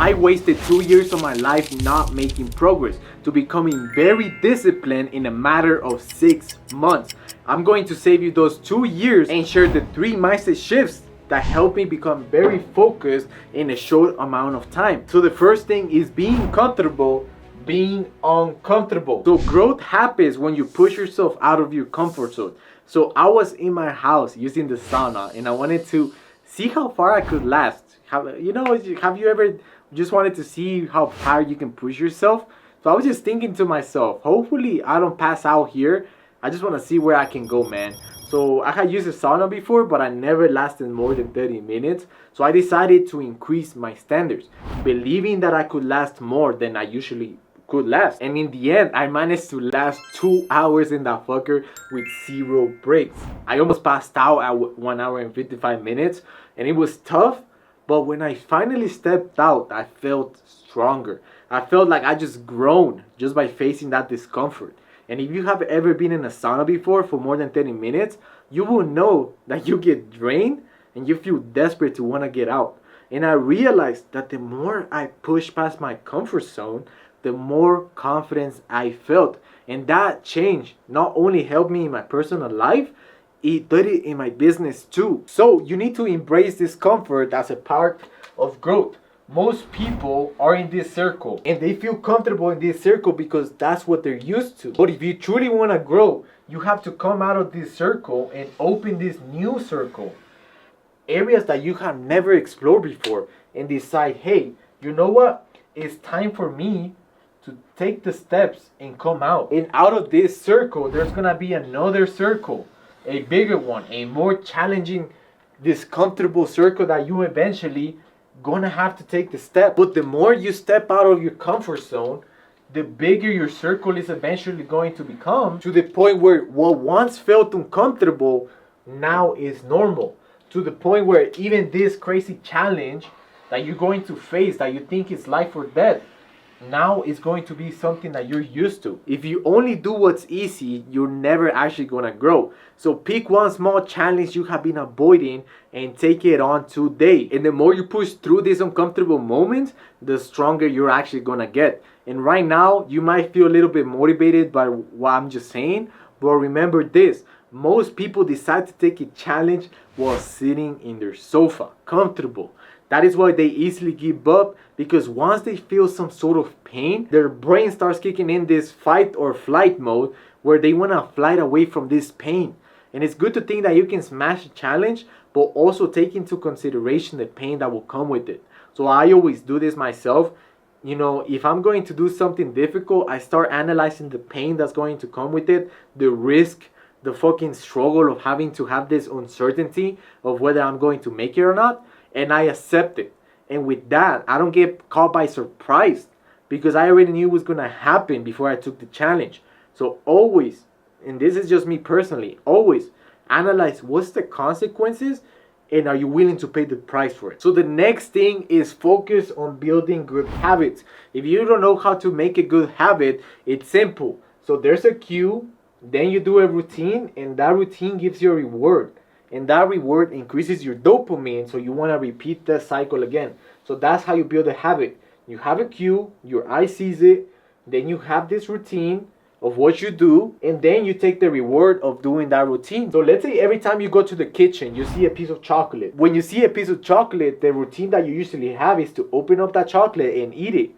I wasted 2 years of my life not making progress to becoming very disciplined in a matter of 6 months. I'm going to save you those 2 years and share the 3 mindset shifts that help me become very focused in a short amount of time. So the first thing is being comfortable being uncomfortable. So growth happens when you push yourself out of your comfort zone. So I was in my house using the sauna and I wanted to see how far I could last. Have you ever just wanted to see how far you can push yourself? So I was just thinking to myself, hopefully I don't pass out here. I just want to see where I can go, man. So I had used a sauna before, but I never lasted more than 30 minutes. So I decided to increase my standards, believing that I could last more than I usually could last. And in the end, I managed to last 2 hours in that fucker with 0 breaks. I almost passed out at 1 hour and 55 minutes, and it was tough. But when I finally stepped out, I felt stronger. I felt like I just grown just by facing that discomfort. And if you have ever been in a sauna before for more than 30 minutes, you will know that you get drained and you feel desperate to want to get out. And I realized that the more I pushed past my comfort zone, the more confidence I felt. And that change not only helped me in my personal life, it did it in my business too. So you need to embrace discomfort as a part of growth. Most people are in this circle and they feel comfortable in this circle because that's what they're used to. But if you truly want to grow, you have to come out of this circle and open this new circle. Areas that you have never explored before, and decide, hey, you know what? It's time for me to take the steps and come out. And out of this circle, there's going to be another circle, a bigger one, a more challenging, discomfortable circle that you eventually gonna have to take the step. But the more you step out of your comfort zone, the bigger your circle is eventually going to become, to the point where what once felt uncomfortable now is normal. To the point where even this crazy challenge that you're going to face, that you think is life or death, now is going to be something that you're used to. If you only do what's easy, you're never actually gonna grow. So pick one small challenge you have been avoiding and take it on today. And the more you push through these uncomfortable moments, the stronger you're actually gonna get. And right now, you might feel a little bit motivated by what I'm just saying, but remember this: most people decide to take a challenge while sitting in their sofa, comfortable. That is why they easily give up, because once they feel some sort of pain, their brain starts kicking in this fight or flight mode where they want to fly away from this pain. And it's good to think that you can smash a challenge, but also take into consideration the pain that will come with it. So I always do this myself. If I'm going to do something difficult, I start analyzing the pain that's going to come with it, the risk, the fucking struggle of having to have this uncertainty of whether I'm going to make it or not. And I accept it. And with that, I don't get caught by surprise because I already knew it was going to happen before I took the challenge. So always, and this is just me personally, always analyze what's the consequences and are you willing to pay the price for it. So the next thing is focus on building good habits. If you don't know how to make a good habit, it's simple. So there's a cue, then you do a routine, and that routine gives you a reward. And that reward increases your dopamine, so you want to repeat the cycle again. So that's how you build a habit. You have a cue, your eye sees it, then you have this routine of what you do, and then you take the reward of doing that routine. So let's say every time you go to the kitchen, you see a piece of chocolate. When you see a piece of chocolate, the routine that you usually have is to open up that chocolate and eat it.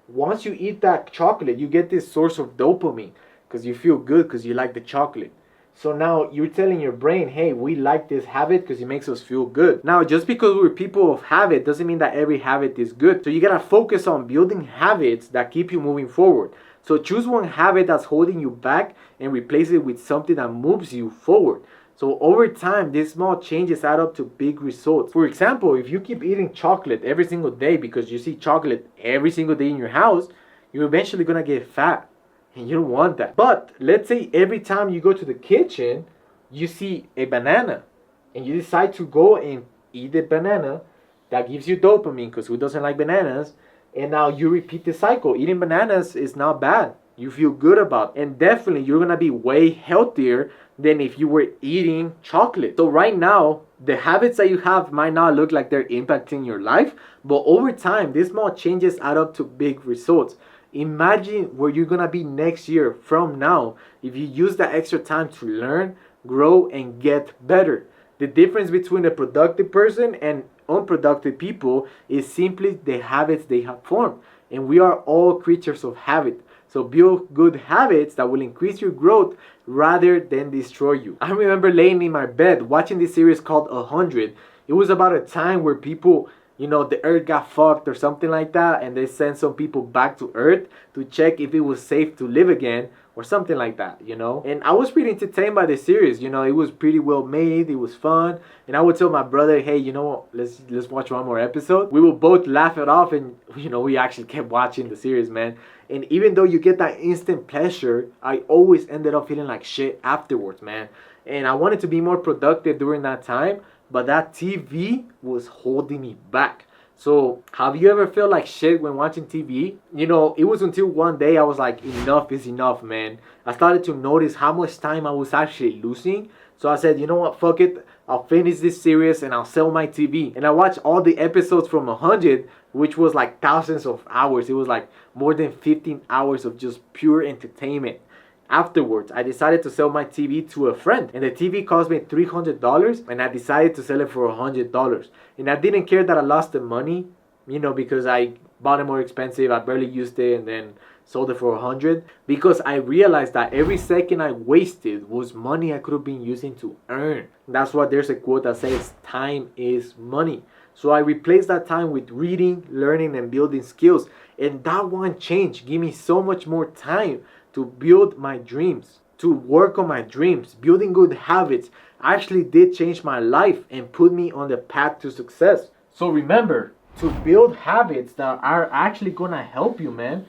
Once you eat that chocolate, you get this source of dopamine because you feel good because you like the chocolate. So now you're telling your brain, hey, we like this habit because it makes us feel good. Now, just because we're people of habit doesn't mean that every habit is good. So you gotta focus on building habits that keep you moving forward. So choose one habit that's holding you back and replace it with something that moves you forward. So over time, these small changes add up to big results. For example, if you keep eating chocolate every single day because you see chocolate every single day in your house, you're eventually gonna get fat. And you don't want that. But let's say every time you go to the kitchen, you see a banana and you decide to go and eat the banana. That gives you dopamine because who doesn't like bananas? And now you repeat the cycle. Eating bananas is not bad. You feel good about it. And definitely you're going to be way healthier than if you were eating chocolate. So right now, The habits that you have might not look like they're impacting your life, but over time, these small changes add up to big results. Imagine where you're gonna be next year from now if you use that extra time to learn, grow, and get better. The difference between a productive person and unproductive people is simply the habits they have formed. And we are all creatures of habit. So build good habits that will increase your growth rather than destroy you. I remember laying in my bed watching this series called 100. It was about a time where people, the earth got fucked or something like that, and they sent some people back to earth to check if it was safe to live again or something like that. And I was pretty entertained by the series. It was pretty well made, it was fun, and I would tell my brother, hey, let's watch one more episode. We would both laugh it off, and we actually kept watching the series, man. And even though you get that instant pleasure, I always ended up feeling like shit afterwards, man. And I wanted to be more productive during that time, but that TV was holding me back. So, have you ever felt like shit when watching TV? It was until one day I was like, enough is enough, man. I started to notice how much time I was actually losing. So I said, you know what, fuck it. I'll finish this series and I'll sell my TV. And I watched all the episodes from 100, which was like thousands of hours. It was like more than 15 hours of just pure entertainment. Afterwards, I decided to sell my TV to a friend, and the TV cost me $300, and I decided to sell it for $100. And I didn't care that I lost the money, because I bought it more expensive. I barely used it, and then sold it for $100, because I realized that every second I wasted was money I could have been using to earn. That's why there's a quote that says, "Time is money." So I replaced that time with reading, learning, and building skills. And that one change gave me so much more time to build my dreams, to work on my dreams. Building good habits actually did change my life and put me on the path to success. So remember to build habits that are actually gonna help you, man.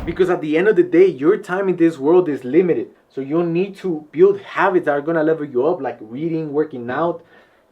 Because at the end of the day, your time in this world is limited. So you'll need to build habits that are gonna level you up, like reading, working out.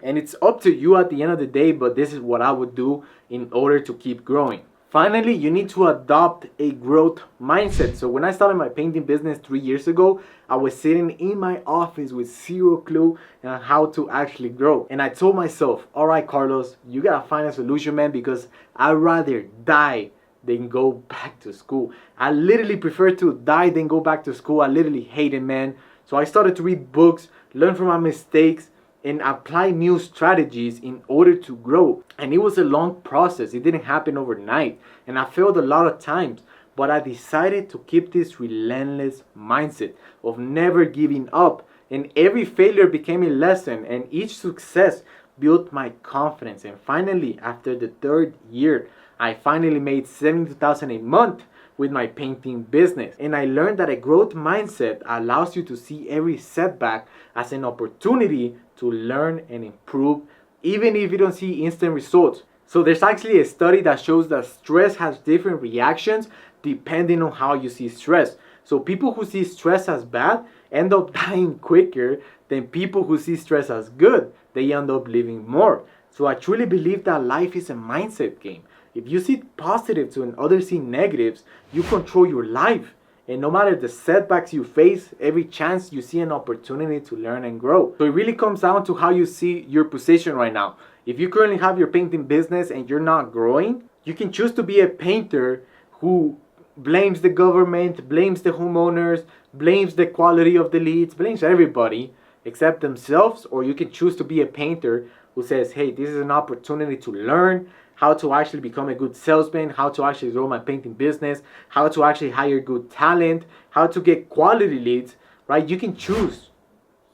And it's up to you at the end of the day, but this is what I would do in order to keep growing. Finally, you need to adopt a growth mindset. So when I started my painting business 3 years ago, I was sitting in my office with zero clue on how to actually grow. And I told myself, all right, Carlos, you gotta find a solution, man, because I'd rather die than go back to school. I literally prefer to die than go back to school. I literally hate it, man. So I started to read books, learn from my mistakes, and apply new strategies in order to grow. And it was a long process. It didn't happen overnight. And I failed a lot of times. But I decided to keep this relentless mindset of never giving up. And every failure became a lesson. And each success built my confidence. And finally, after the 3rd year, I finally made $72,000 a month with my painting business. And I learned that a growth mindset allows you to see every setback as an opportunity to learn and improve, even if you don't see instant results. So there's actually a study that shows that stress has different reactions depending on how you see stress. So people who see stress as bad end up dying quicker than people who see stress as good. They end up living more. So I truly believe that life is a mindset game. If you see positives and others see negatives, you control your life. And no matter the setbacks you face, every chance you see an opportunity to learn and grow. So it really comes down to how you see your position right now. If you currently have your painting business and you're not growing, you can choose to be a painter who blames the government, blames the homeowners, blames the quality of the leads, blames everybody except themselves. Or you can choose to be a painter who says, hey, this is an opportunity to learn how to actually become a good salesman, how to actually grow my painting business, how to actually hire good talent, how to get quality leads, right? You can choose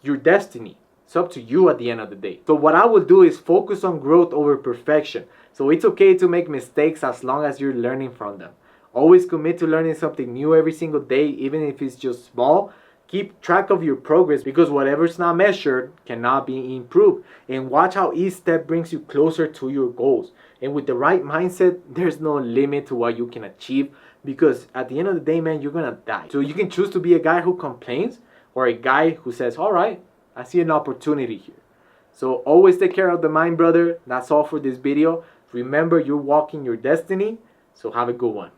your destiny. It's up to you at the end of the day. So what I will do is focus on growth over perfection. So it's okay to make mistakes as long as you're learning from them. Always commit to learning something new every single day, even if it's just small. Keep track of your progress, because whatever's not measured cannot be improved. And watch how each step brings you closer to your goals. And with the right mindset, there's no limit to what you can achieve, because at the end of the day, man, you're gonna die. So you can choose to be a guy who complains or a guy who says, all right, I see an opportunity here. So always take care of the mind, brother. That's all for this video. Remember, you're walking your destiny. So have a good one.